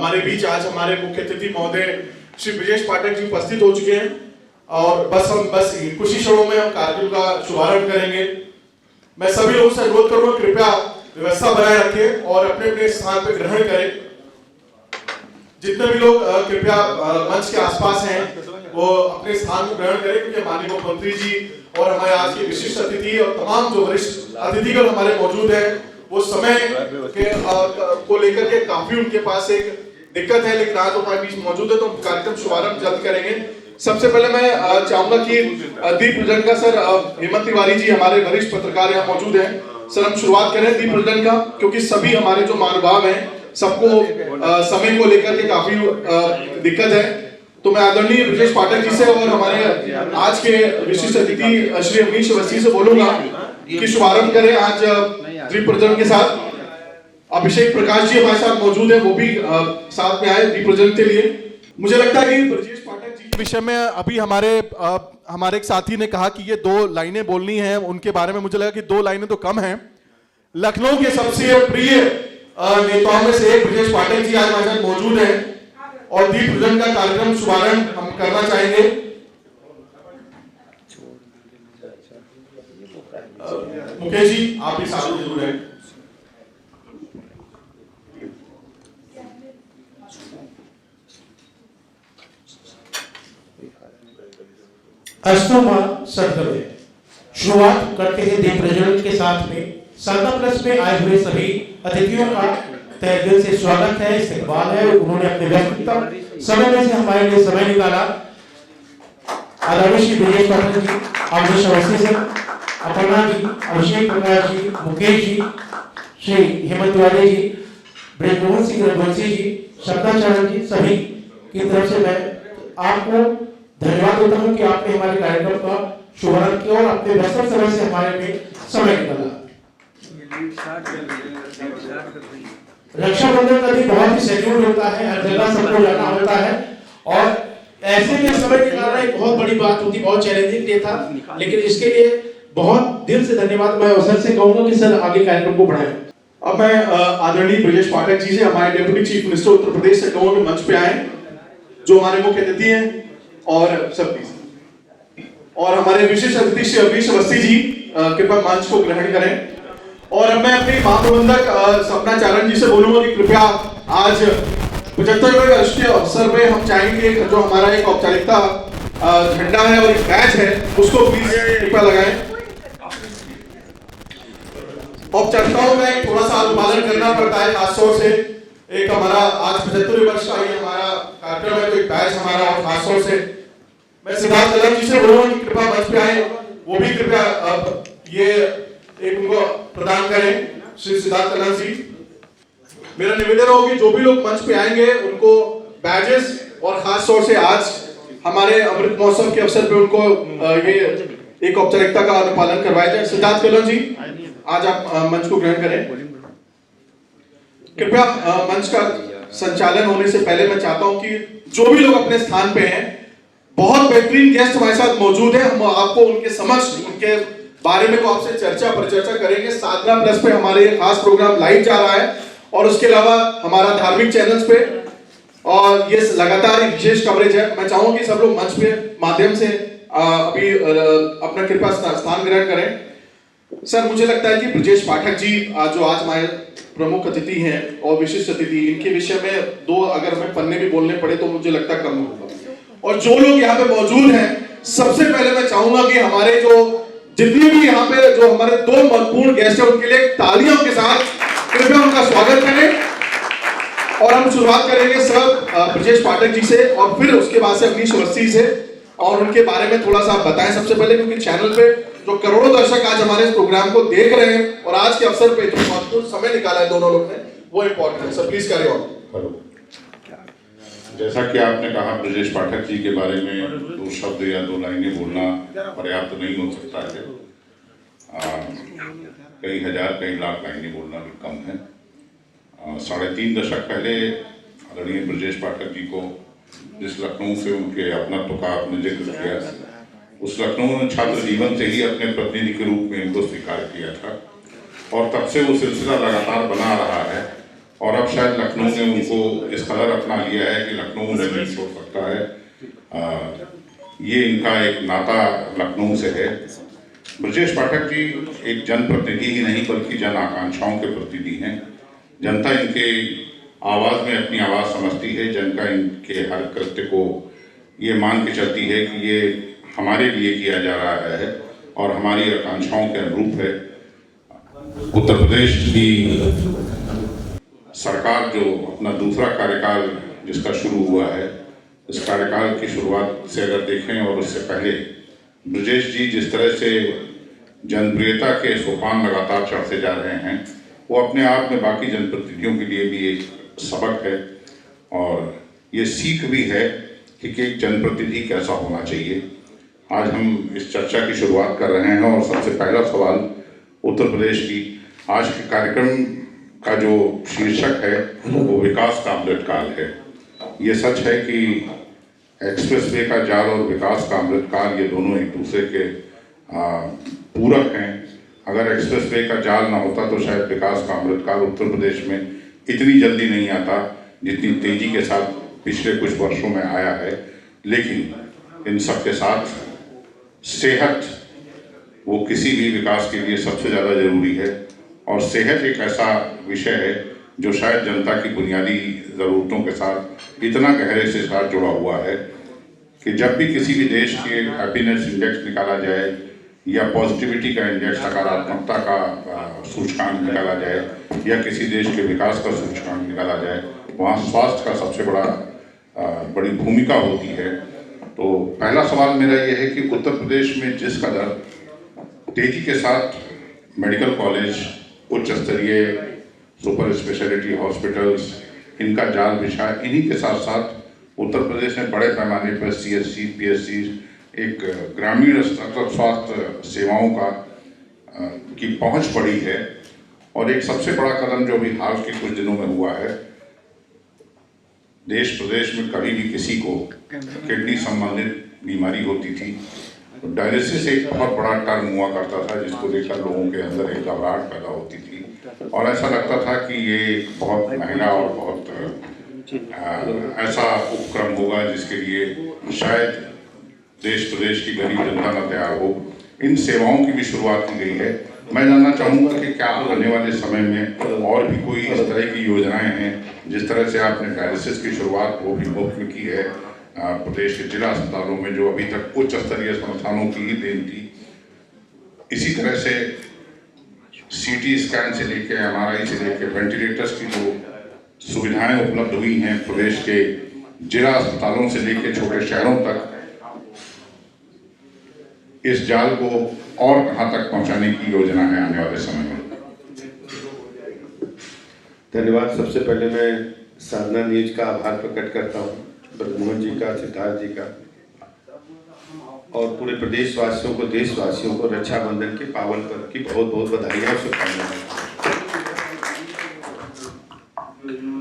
हमारे बीच आज हमारे मुख्य अतिथि महोदय श्री ब्रजेश पाठक जी उपस्थित हो चुके हैं और हम कुछ ही क्षणों में हम कार्यक्रम का शुभारंभ करेंगे। मैं सभी लोगों से अनुरोध करूंगा कृपया व्यवस्था बनाए रखें और अपने अपने स्थान पर ग्रहण करें। जितने भी लोग कृपया मंच के आसपास हैं वो अपने स्थान को ग्रहण करें, क्योंकि माननीय मुख्यमंत्री जी और हमारे आज के विशिष्ट अतिथि और तमाम जो वरिष्ठ अतिथिगण हमारे मौजूद हैं वो समय के को लेकर के काफी उनके पास एक दिक्कत है, लेकिन आज हमारे बीच मौजूद है तो हम कार्यक्रम शुभारंभ जल्द करेंगे। सबसे पहले मैं चाहूंगा कि दीप प्रज्वलन का सर हेमंत तिवारी जी हमारे वरिष्ठ पत्रकार यहाँ मौजूद हैं। सर हम शुरुआत करें दीप प्रज्वलन का, क्योंकि सभी हमारे जो महानुभाव हैं सबको समय को लेकर के काफी दिक्कत है। तो मैं आदरणीय ब्रजेश पाठक जी से और हमारे आज के विशिष्ट अतिथि श्री अवनीश अवस्थी से बोलूंगा कि शुभारंभ करें आज दीप प्रज्वलन के साथ। अभिषेक प्रकाश जी हमारे साथ मौजूद है, वो भी साथ में आए दीप प्रज्वलन के लिए। मुझे लगता है कि ब्रजेश पाठक जी के विषय में अभी हमारे एक साथी ने कहा कि ये 2 लाइनें बोलनी है, उनके बारे में मुझे लगा कि 2 लाइनें तो कम हैं। लखनऊ के सबसे प्रिय नेताओं में से एक ब्रजेश पाठक जी आज हमारे साथ मौजूद हैं और दीप प्रज्वलन का कार्यक्रम शुभारंभ हम करना चाहेंगे। मुकेश जी आप भी साथ जरूर हैं। अस्तमा सदगवे शुरुआत करते हैं दीप प्रज्वलन के साथ में। सारदा प्लस में आए हुए सभी अतिथियों का तहे दिल से स्वागत है, इस्तकबाल है। उन्होंने अपने व्यक्तित्व समय में से हमारे लिए समय निकाला। आदरणीय श्री ब्रजेश पाठक जी, अवनीश अवस्थी सर, अपर्णा जी, अभिषेक प्रकाश जी, मुकेश जी, श्री हेमंत तिवारी जी, ब्रजमोहन सिंह रघुवंशी जी, शब्दाचरण जी, सभी की तरफ से मैं आपको धन्यवाद देता हूं कि आपने हमारे कार्यक्रम का शुभारंभ किया और अपने व्यस्त समय से हमारे में समय निकाला। रक्षाबंधन का भी बहुत ही शेड्यूल होता है, हर जगह सबको जाना होता है और ऐसे में समय निकालना एक बहुत बड़ी बात होती, बहुत चैलेंजिंग डे था, लेकिन इसके लिए बहुत दिल से धन्यवाद मैं अवसर से कहूंगा कि सर आगे कार्यक्रम को बढ़ाएं। अब मैं आदरणीय ब्रजेश पाठक जी से हमारे deputy chief minister Uttar Pradesh से कहूंगा कि मंच पे आए, जो हमारे मुख्य अतिथि हैं और सब और हमारे विशेष अतिथि श्री अवनीश अवस्थी जी कृपया मंच को ग्रहण करें। और अब मैं अपने महाप्रबंधक सपना चारण जी से बोलूंगा कि कृपया आज 75वें वर्ष के अवसर पे हम चाहेंगे जो हमारा एक औपचारिकता झंडा है और एक बैच है उसको प्लीज कृपया लगाएं। औपचारिकताओं में थोड़ा सा अनुपालन करना पड़ता है, खासतौर से एक हमारा आज 75वें वर्ष का ये हमारा कार्यक्रम है, तो एक बैच हमारा खासतौर से मैं सिद्धार्थ कलम जी से बोलूंगा कि कृपया मंच पे आए, वो भी कृपया ये एक उनको प्रदान करें। श्री सिद्धार्थ कलम जी, मेरा निवेदन होगा कि जो भी लोग मंच पे आएंगे उनको बैजेस और खास तौर से आज हमारे अमृत महोत्सव के अवसर पे उनको ये एक औपचारिकता का अनुपालन करवाया जाए। सिद्धार्थ कलम जी आज आप मंच को ग्रहण करें। कृपया मंच का संचालन होने से पहले मैं चाहता हूं कि जो भी लोग अपने स्थान पे हैं, बहुत बेहतरीन गेस्ट हमारे साथ मौजूद हैं, हम आपको उनके समक्ष उनके बारे में को आपसे चर्चा परिचर्चा करेंगे। साधना प्लस पे हमारे खास प्रोग्राम लाइव जा रहा है और उसके अलावा हमारा धार्मिक चैनल्स पे और ये लगातार विशेष कवरेज है। मैं चाहूंगा कि सब लोग मंच पे माध्यम से अभी अपना कृपया स्थान ग्रहण करें। सर मुझे लगता है कि ब्रजेश पाठक जी जो आज हमारे प्रमुख अतिथि हैं और विशिष्ट अतिथि, इनके विषय में 2 अगर हमें पन्ने भी बोलने पड़े तो मुझे लगता है कम होगा। और जो लोग यहाँ पे मौजूद हैं, सबसे पहले मैं चाहूंगा कि हमारे जो जितने भी यहाँ पे जो हमारे 2 महत्वपूर्ण गेस्ट हैं उनके लिए तालियों के साथ कृपया उनका स्वागत करें। और हम शुरुआत करेंगे सर ब्रजेश पाठक जी से और फिर उसके बाद से अवनीश अवस्थी से, और उनके बारे में थोड़ा सा बताएं सबसे पहले, क्योंकि चैनल पे जो करोड़ों दर्शक आज हमारे इस प्रोग्राम को देख रहे हैं और आज के अवसर पे जो महत्वपूर्ण समय निकाला है दोनों लोग ने, वो इम्पोर्टेंट है। Sir please carry on. जैसा कि आपने कहा, ब्रजेश पाठक जी के बारे में 2 शब्द या 2 लाइनें बोलना पर्याप्त नहीं हो सकता है। कई हजार कई लाख लाइनें बोलना भी कम है। 3.5 दशक पहले आदरणीय ब्रजेश पाठक जी को जिस लखनऊ से उनके अपनत्व का आपने जिक्र किया, उस लखनऊ ने छात्र जीवन से ही अपने प्रतिनिधि के रूप में इनको स्वीकार किया था और तब से वो सिलसिला लगातार बना रहा है। और अब शायद लखनऊ ने उनको इस कदर अपना लिया है कि लखनऊ उन्हें नहीं छोड़ सकता है। ये इनका एक नाता लखनऊ से है। ब्रजेश पाठक जी एक जनप्रतिनिधि ही नहीं बल्कि जन आकांक्षाओं के प्रतिनिधि हैं। जनता इनके आवाज़ में अपनी आवाज़ समझती है। जनता इनके हर कृत्य को ये मान के चलती है कि ये हमारे लिए किया जा रहा है और हमारी आकांक्षाओं के अनुरूप है। उत्तर प्रदेश की सरकार जो अपना दूसरा कार्यकाल जिसका शुरू हुआ है, इस कार्यकाल की शुरुआत से अगर देखें और उससे पहले ब्रजेश जी जिस तरह से जनप्रियता के सोपान लगातार चढ़ते जा रहे हैं, वो अपने आप में बाकी जनप्रतिनिधियों के लिए भी एक सबक है और ये सीख भी है कि एक जनप्रतिनिधि कैसा होना चाहिए। आज हम इस चर्चा की शुरुआत कर रहे हैं और सबसे पहला सवाल उत्तर प्रदेश की आज के कार्यक्रम का जो शीर्षक है वो विकास का अमृतकाल है। ये सच है कि एक्सप्रेसवे का जाल और विकास का अमृतकाल ये दोनों एक दूसरे के पूरक हैं। अगर एक्सप्रेसवे का जाल ना होता तो शायद विकास का अमृतकाल उत्तर प्रदेश में इतनी जल्दी नहीं आता जितनी तेजी के साथ पिछले कुछ वर्षों में आया है। लेकिन इन सब के साथ सेहत वो किसी भी विकास के लिए सबसे ज़्यादा जरूरी है और सेहत एक ऐसा विषय है जो शायद जनता की बुनियादी ज़रूरतों के साथ इतना गहरे से साथ जुड़ा हुआ है कि जब भी किसी भी देश के हैप्पीनेस इंडेक्स निकाला जाए या पॉजिटिविटी का इंडेक्स, सकारात्मकता का सूचकांक निकाला जाए या किसी देश के विकास का सूचकांक निकाला जाए, वहाँ स्वास्थ्य का सबसे बड़ी भूमिका होती है। तो पहला सवाल मेरा ये है कि उत्तर प्रदेश में जिस कदर तेजी के साथ मेडिकल कॉलेज, उच्च स्तरीय सुपर स्पेशलिटी हॉस्पिटल्स, इनका जाल बिछा, इन्हीं के साथ साथ उत्तर प्रदेश में बड़े पैमाने पर CSC, PSC, एक ग्रामीण स्तर पर स्वास्थ्य सेवाओं की पहुंच पड़ी है। और एक सबसे बड़ा कदम जो भी हाल के कुछ दिनों में हुआ है, देश प्रदेश में कभी भी किसी को किडनी संबंधित बीमारी होती थी तो डायलिसिस एक बहुत बड़ा टर्म हुआ करता था जिसको लेकर लोगों के अंदर एक घबराहट पैदा होती थी और ऐसा लगता था कि ये बहुत महंगा और बहुत ऐसा उपक्रम होगा जिसके लिए शायद देश प्रदेश की गरीब जनता न तैयार हो। इन सेवाओं की भी शुरुआत की गई है। मैं जानना चाहूँगा कि क्या आने वाले समय में और भी कोई इस तरह की योजनाएं हैं, जिस तरह से आपने डायलिसिस की शुरुआत वो भी मुफ्त में की है प्रदेश के जिला अस्पतालों में, जो अभी तक उच्च स्तरीय संस्थानों की ही देन थी। इसी तरह से CT स्कैन से लेके MRI से लेके वेंटिलेटर्स की जो सुविधाएं उपलब्ध हुई हैं प्रदेश के जिला अस्पतालों से लेके छोटे शहरों तक, इस जाल को और कहां तक पहुंचाने की योजना है आने वाले समय में? धन्यवाद। सबसे पहले मैं साधना न्यूज का आभार प्रकट करता हूं, ब्रह्मोहन जी का, सिद्धार्थ जी का और पूरे प्रदेशवासियों को, देशवासियों को रक्षाबंधन के पावन पर्व की बहुत बहुत बधाइयां और शुभकामनाएं।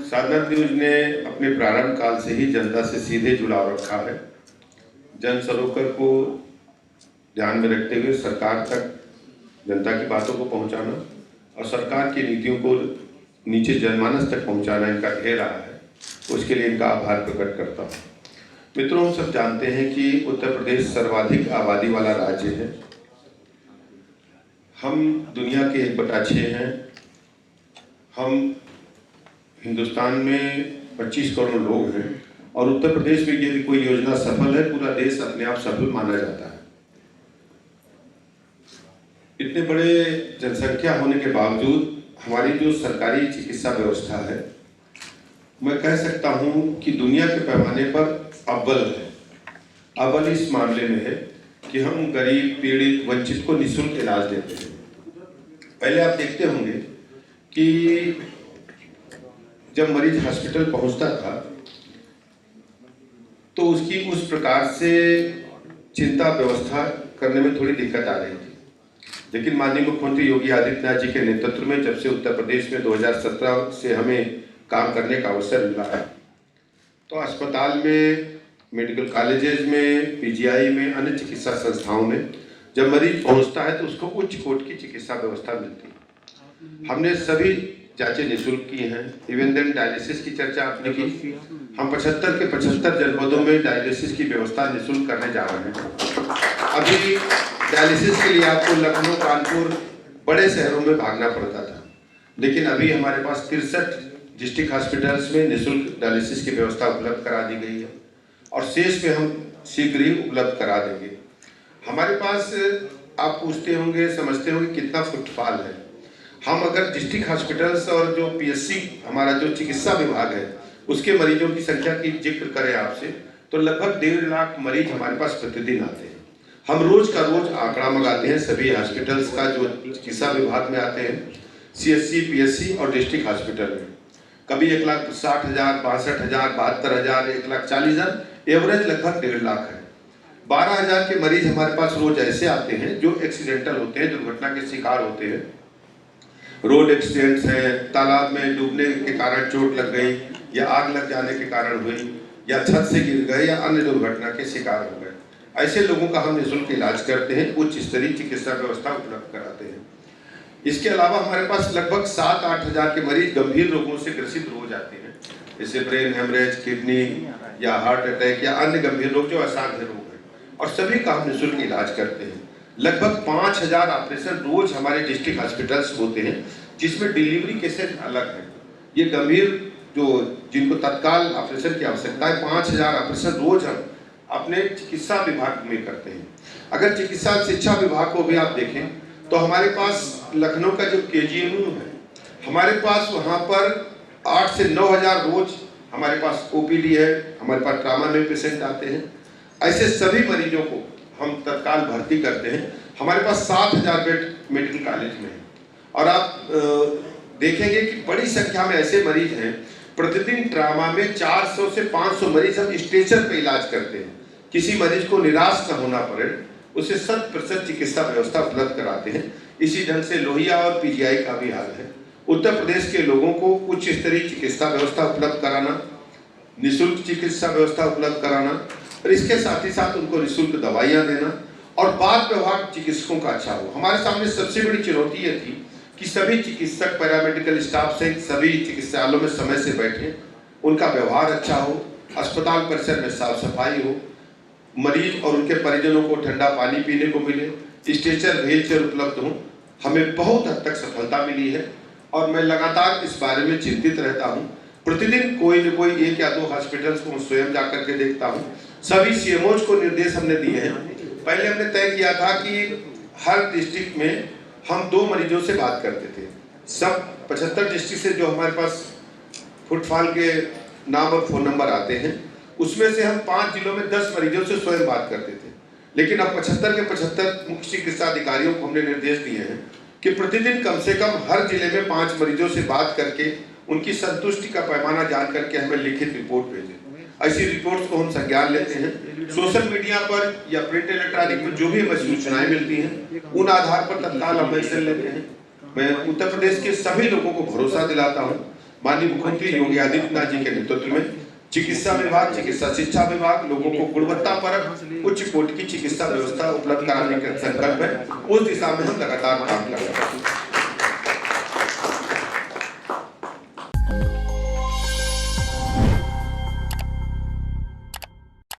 साधना न्यूज ने अपने प्रारंभ काल से ही जनता से सीधे जुड़ाव रखा है। जन सरोवर को ध्यान में रखते हुए सरकार तक जनता की बातों को पहुंचाना और सरकार की नीतियों को नीचे जनमानस तक पहुंचाना इनका ध्येय रहा है। उसके लिए इनका आभार प्रकट करता हूं। मित्रों, हम सब जानते हैं कि उत्तर प्रदेश सर्वाधिक आबादी वाला राज्य है। हम दुनिया के 1/6 हैं। हम हिंदुस्तान में 25 करोड़ लोग हैं और उत्तर प्रदेश में यदि कोई योजना सफल है, पूरा देश अपने आप सफल माना जाता है। इतने बड़े जनसंख्या होने के बावजूद हमारी जो सरकारी चिकित्सा व्यवस्था है, मैं कह सकता हूं कि दुनिया के पैमाने पर अव्वल है। अव्वल इस मामले में है कि हम गरीब, पीड़ित, वंचित को निःशुल्क इलाज देते हैं। पहले आप देखते होंगे कि जब मरीज हॉस्पिटल पहुंचता था तो उसकी उस प्रकार से चिंता व्यवस्था करने में थोड़ी दिक्कत आ रही थी। लेकिन माननीय मुख्यमंत्री योगी आदित्यनाथ जी के नेतृत्व में जब से उत्तर प्रदेश में 2017 से हमें काम करने का अवसर मिला है, तो अस्पताल में, मेडिकल कॉलेजेस में, PGI में, अन्य चिकित्सा संस्थाओं में जब मरीज पहुंचता है तो उसको उच्च कोटि की चिकित्सा व्यवस्था मिलती है। हमने सभी जांचें निःशुल्क की हैं। इवन देन डायलिसिस की चर्चा आपने की। हम 75 के 75 जनपदों में डायलिसिस की व्यवस्था निःशुल्क करने जा रहे हैं। अभी डायलिसिस के लिए आपको लखनऊ, कानपुर बड़े शहरों में भागना पड़ता था, लेकिन अभी हमारे पास 63 डिस्ट्रिक्ट हॉस्पिटल्स में निःशुल्क डायलिसिस की व्यवस्था उपलब्ध करा दी गई है और शेष में हम शीघ्र ही उपलब्ध करा देंगे। हमारे पास आप पूछते होंगे, समझते होंगे कितना फुटफॉल है। हम अगर डिस्ट्रिक्ट हॉस्पिटल्स और जो पीएचसी हमारा जो चिकित्सा विभाग है उसके मरीजों की संख्या की जिक्र करें आपसे, तो लगभग 1.5 लाख मरीज हमारे पास प्रतिदिन आते हैं। हम रोज का रोज आंकड़ा मंगाते हैं सभी हॉस्पिटल्स का जो चिकित्सा विभाग में आते हैं, सीएचसी, पीएचसी और डिस्ट्रिक्ट हॉस्पिटल में। कभी 1,60,000, 62,000, 72,000, 1,40,000, एवरेज लगभग 1.5 लाख है। 12,000 के मरीज हमारे पास रोज ऐसे आते हैं जो एक्सीडेंटल होते हैं, दुर्घटना के शिकार होते हैं। रोड एक्सीडेंट्स हैं, तालाब में डूबने के कारण चोट लग गई या आग लग जाने के कारण हुई या छत से गिर गए या अन्य दुर्घटना के शिकार हो गए। ऐसे लोगों का हम निःशुल्क इलाज करते हैं, उच्च स्तरीय चिकित्सा व्यवस्था उपलब्ध कराते हैं। इसके अलावा हमारे पास लगभग 7-8 हजार के मरीज गंभीर रोगों से ग्रसित रोज आते हैं, जैसे ब्रेन हेमरेज, किडनी या हार्ट अटैक या अन्य गंभीर रोग जो असाध्य रोग हैं, और सभी का हम निःशुल्क इलाज करते हैं। लगभग 5,000 ऑपरेशन रोज हमारे डिस्ट्रिक्ट हॉस्पिटल्स होते हैं, जिसमें डिलीवरी केसेस अलग हैं। ये गंभीर जो जिनको तत्काल ऑपरेशन की आवश्यकता है, 5,000 ऑपरेशन रोज हम अपने चिकित्सा विभाग में करते हैं। अगर चिकित्सा शिक्षा विभाग को भी आप देखें तो हमारे पास लखनऊ का जो केजीएमयू है, हमारे पास वहाँ पर 8 से 9,000 रोज हमारे पास ओपीडी है, हमारे पास ट्रामा में पेशेंट आते हैं। ऐसे सभी मरीजों को हम तत्काल भर्ती करते हैं। हमारे पास 7,000 बेड मेडिकल कॉलेज में है और आप देखेंगे कि बड़ी संख्या में ऐसे मरीज हैं। प्रतिदिन ट्रामा में 400 से 500 मरीज हम स्ट्रेचर पे इलाज करते हैं। किसी मरीज को निराश न होना पड़े, उसे 100% चिकित्सा व्यवस्था उपलब्ध कराते हैं। इसी ढंग से लोहिया और पीजीआई का भी हाल है। उत्तर प्रदेश के लोगों को उच्च स्तरीय चिकित्सा व्यवस्था उपलब्ध कराना, निःशुल्क चिकित्सा व्यवस्था उपलब्ध कराना और इसके साथ ही साथ उनको निःशुल्क दवाइयाँ देना और बाद व्यवहार चिकित्सकों का अच्छा हो। हमारे सामने सबसे बड़ी चुनौती ये थी कि सभी चिकित्सक, पैरामेडिकल स्टाफ से सभी चिकित्सालयों में समय से बैठे, उनका व्यवहार अच्छा हो, अस्पताल परिसर में साफ सफाई हो, मरीज और उनके परिजनों को ठंडा पानी पीने को मिले, स्ट्रेचर व्हीलचेयर उपलब्ध हो। हमें बहुत हद तक सफलता मिली है और मैं लगातार इस बारे में चिंतित रहता हूँ। प्रतिदिन कोई न कोई 1 या 2 हॉस्पिटल्स को स्वयं जाकर के देखता हूँ। सभी सीएमओज को निर्देश हमने दिए हैं। पहले हमने तय किया था कि हर डिस्ट्रिक्ट में हम 2 मरीजों से बात करते थे। सब 75 डिस्ट्रिक्ट से जो हमारे पास फुटफॉल के नाम और फ़ोन नंबर आते हैं, उसमें से हम 5 जिलों में 10 मरीजों से स्वयं बात करते थे। लेकिन अब 75 के 75 मुख्य चिकित्सा अधिकारियों को हमने निर्देश दिए हैं कि प्रतिदिन कम से कम हर जिले में 5 मरीजों से बात करके उनकी संतुष्टि का पैमाना जान करके हमें लिखित रिपोर्ट भेजें। ऐसी रिपोर्ट्स को हम संज्ञान लेते हैं। सोशल मीडिया पर या प्रिंट इलेक्ट्रॉनिक में जो भी हमें सूचनाएं मिलती हैं, उन आधार पर तत्काल हम एक्शन लेते हैं। मैं उत्तर प्रदेश के सभी लोगों को भरोसा दिलाता हूँ, माननीय मुख्यमंत्री योगी आदित्यनाथ जी के नेतृत्व में चिकित्सा विभाग, चिकित्सा शिक्षा विभाग लोगों को गुणवत्तापरक उच्च कोटि की चिकित्सा व्यवस्था उपलब्ध कराने का संकल्प है। उस दिशा में हम लगातार काम कर रहे हैं।